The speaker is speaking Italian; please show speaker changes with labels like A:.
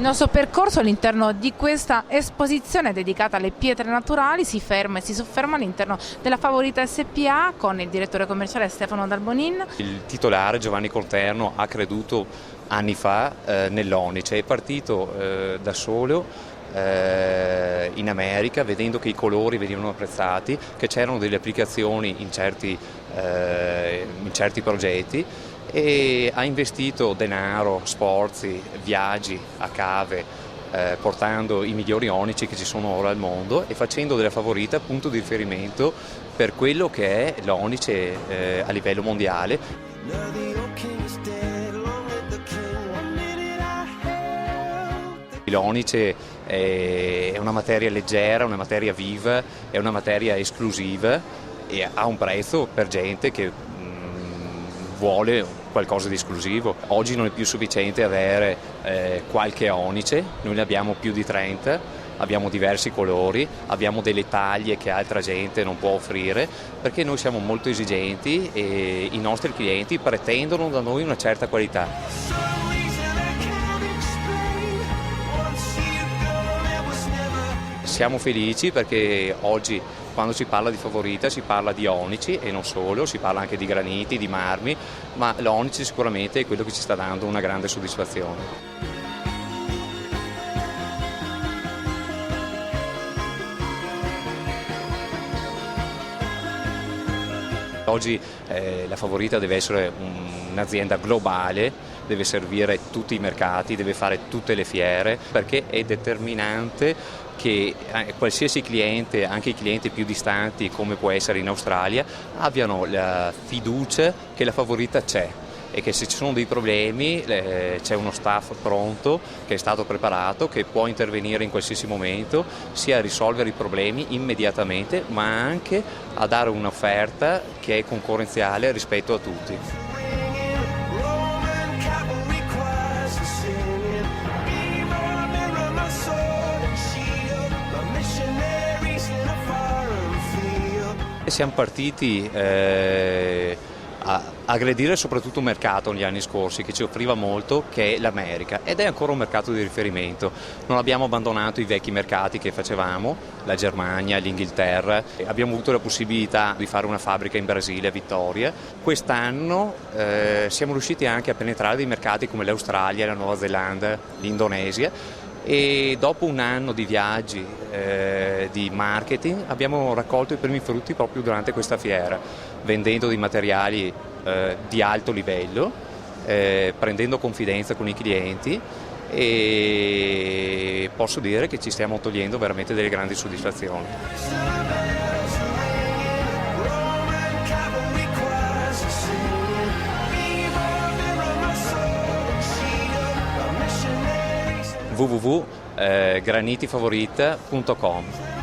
A: Il nostro percorso all'interno di questa esposizione dedicata alle pietre naturali si ferma e si sofferma all'interno della Favorita SPA con il direttore commerciale Stefano Dalbonin.
B: Il titolare Giovanni Colterno ha creduto anni fa nell'onice, è partito da solo in America vedendo che i colori venivano apprezzati, che c'erano delle applicazioni in certi progetti, e ha investito denaro, sforzi, viaggi a cave, portando i migliori onici che ci sono ora al mondo e facendo della Favorita punto di riferimento per quello che è l'onice a livello mondiale. L'onice è una materia leggera, una materia viva, è una materia esclusiva e ha un prezzo per gente che vuole qualcosa di esclusivo. Oggi non è più sufficiente avere qualche onice, noi ne abbiamo più di 30, abbiamo diversi colori, abbiamo delle taglie che altra gente non può offrire, perché noi siamo molto esigenti e i nostri clienti pretendono da noi una certa qualità. Siamo felici perché oggi quando si parla di Favorita si parla di onici e non solo, si parla anche di graniti, di marmi, ma l'onice sicuramente è quello che ci sta dando una grande soddisfazione. Oggi la Favorita deve essere un'azienda globale, deve servire tutti i mercati, deve fare tutte le fiere, perché è determinante che qualsiasi cliente, anche i clienti più distanti come può essere in Australia, abbiano la fiducia che la Favorita c'è e che se ci sono dei problemi c'è uno staff pronto, che è stato preparato, che può intervenire in qualsiasi momento, sia a risolvere i problemi immediatamente, ma anche a dare un'offerta che è concorrenziale rispetto a tutti. Siamo partiti a aggredire soprattutto un mercato negli anni scorsi che ci offriva molto, che è l'America, ed è ancora un mercato di riferimento. Non abbiamo abbandonato i vecchi mercati che facevamo, la Germania, l'Inghilterra. Abbiamo avuto la possibilità di fare una fabbrica in Brasile, a Vittoria. Quest'anno siamo riusciti anche a penetrare dei mercati come l'Australia, la Nuova Zelanda, l'Indonesia. E dopo un anno di viaggi, di marketing, abbiamo raccolto i primi frutti proprio durante questa fiera, vendendo dei materiali di alto livello, prendendo confidenza con i clienti, e posso dire che ci stiamo togliendo veramente delle grandi soddisfazioni. www.granitifavorita.com